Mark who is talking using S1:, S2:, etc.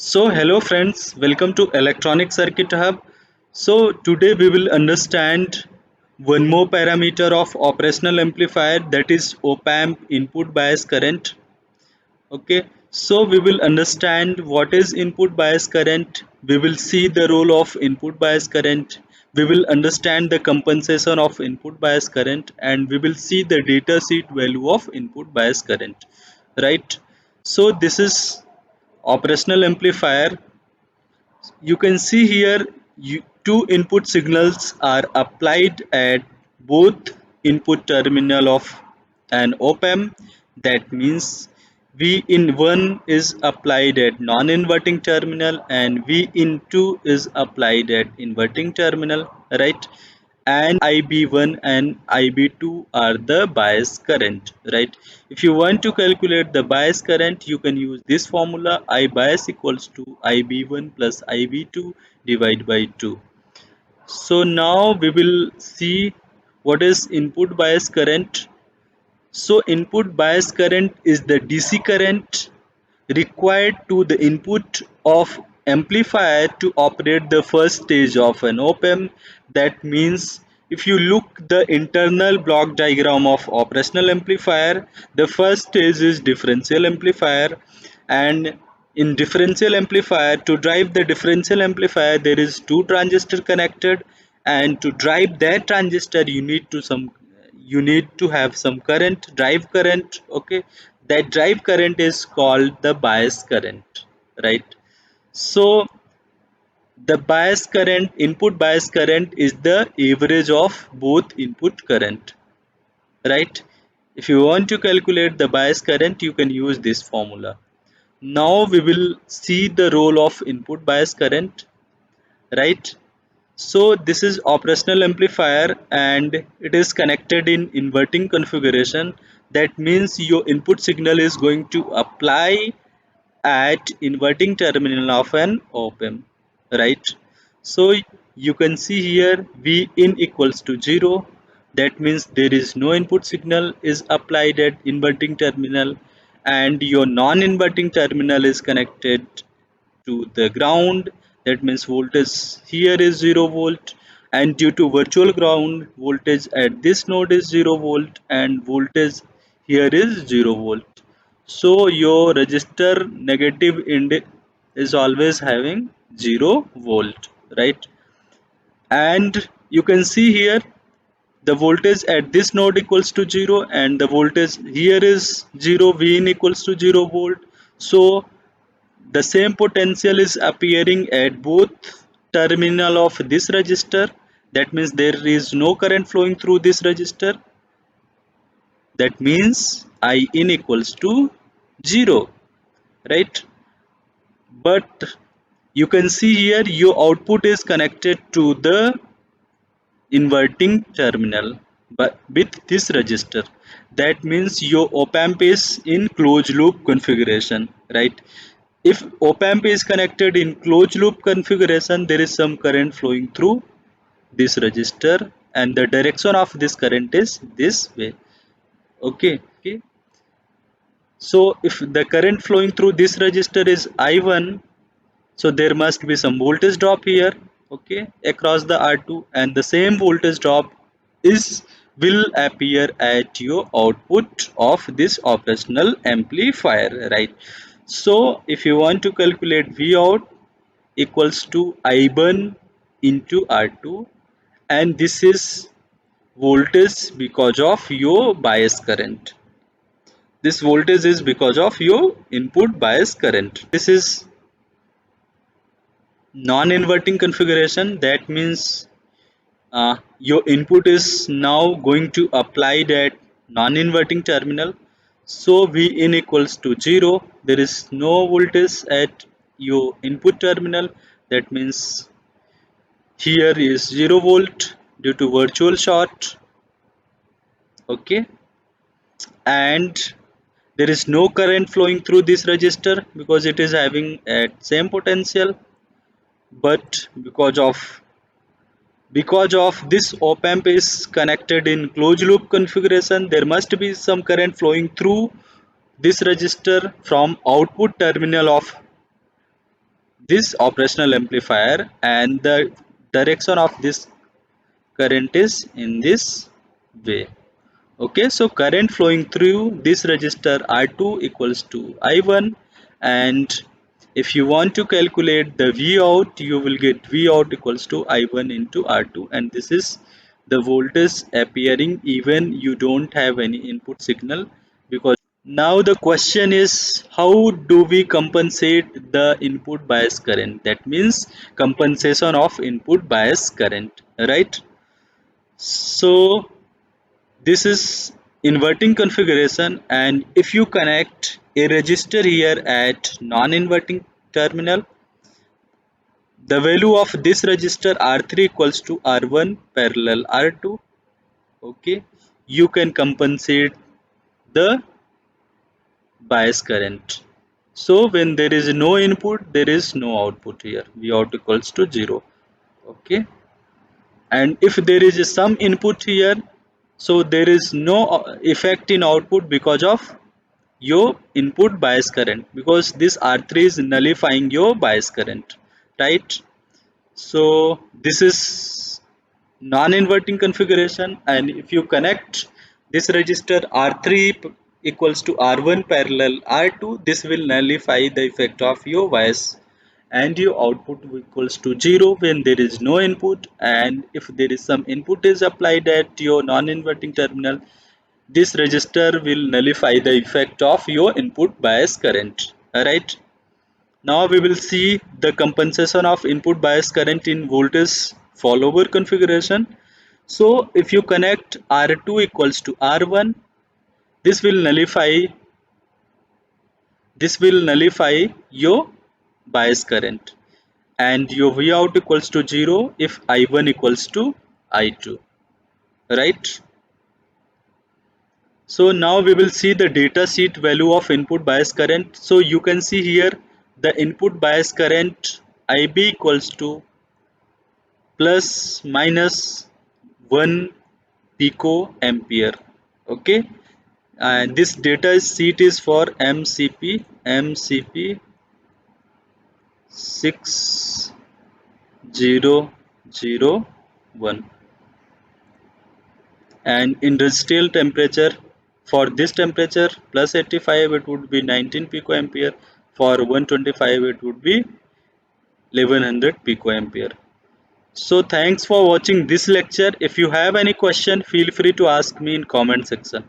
S1: So hello friends, welcome to Electronic Circuit Hub. So today we will understand one more parameter of operational amplifier, that is op amp input bias current. Okay, so we will understand what is input bias current. We will see the role of input bias current. We will understand the compensation of input bias current, and we will see the data sheet value of input bias current. Right. So this is operational amplifier. You can see here two input signals are applied at both input terminal of an op amp. That means V in 1 is applied at non-inverting terminal and V in 2 is applied at inverting terminal, right? And IB1 and IB2 are the bias current, right? If you want to calculate the bias current, you can use this formula: I bias equals to IB1 plus IB2 divided by 2. So now we will see what is input bias current. So input bias current is the DC current required to the input of amplifier to operate the first stage of an op amp. That means if you look the internal block diagram of operational amplifier, the first stage is differential amplifier, and in differential amplifier, to drive the differential amplifier there is two transistor connected, and to drive that transistor you need to have some current, drive current. Okay, that drive current is called the bias current, right? So the bias current, input bias current, is the average of both input current, right? If you want to calculate the bias current, you can use this formula. Now we will see the role of input bias current, right? So this is operational amplifier and it is connected in inverting configuration. That means your input signal is going to apply at inverting terminal of an op amp, right? So you can see here V in equals to 0. That means there is no input signal is applied at inverting terminal, and your non-inverting terminal is connected to the ground. That means voltage here is 0 volt, and due to virtual ground, voltage at this node is 0 volt and voltage here is 0 volt. So your resistor negative end is always having 0 volt, right? And you can see here the voltage at this node equals to 0 and the voltage here is 0, Vin equals to 0 volt. So the same potential is appearing at both terminal of this resistor. That means there is no current flowing through this resistor. That means I in equals to 0, right? But you can see here your output is connected to the inverting terminal but with this resistor. That means your op amp is in closed loop configuration, right? If op amp is connected in closed loop configuration, there is some current flowing through this resistor and the direction of this current is this way. Okay, so if the current flowing through this resistor is I1, so there must be some voltage drop here, okay, across the R2, and the same voltage drop is will appear at your output of this operational amplifier, right? So if you want to calculate V out equals to I1 into R2, and this is voltage because of your bias current. This voltage is because of your input bias current. This is non-inverting configuration. That means your input is now going to apply that non-inverting terminal. So V in equals to 0. There is no voltage at your input terminal. That means here is 0 volt due to virtual short. Okay, and there is no current flowing through this resistor because it is having at same potential. But because of this op amp is connected in closed loop configuration, there must be some current flowing through this resistor from output terminal of this operational amplifier, and the direction of this current is in this way. Okay, so current flowing through this resistor R2 equals to I1, and if you want to calculate the V out, you will get V out equals to I1 into R2, and this is the voltage appearing even you don't have any input signal. Because now the question is, how do we compensate the input bias current? That means compensation of input bias current, right? So this is inverting configuration, and if you connect a resistor here at non-inverting terminal, the value of this resistor R3 equals to R1 parallel R2. Okay, you can compensate the bias current. So when there is no input, there is no output here. V out equals to 0. Okay, and if there is some input here, so there is no effect in output because of your input bias current, because this R3 is nullifying your bias current, right? So this is non-inverting configuration, and if you connect this resistor R3 equals to R1 parallel R2, this will nullify the effect of your bias, and your output equals to 0 when there is no input, and if there is some input is applied at your non-inverting terminal, this resistor will nullify the effect of your input bias current. Alright. Now we will see the compensation of input bias current in voltage follower configuration. So if you connect R2 equals to R1, this will nullify your bias current, and your V out equals to 0 if I1 equals to I2, right? So now we will see the data sheet value of input bias current. So you can see here the input bias current IB equals to plus minus 1 pico ampere. Okay, and this data sheet is for MCP 6001, and industrial temperature, for this temperature plus 85 it would be 19 picoampere, for 125 it would be 1100 picoampere. So thanks for watching this lecture. If you have any question, feel free to ask me in comment section.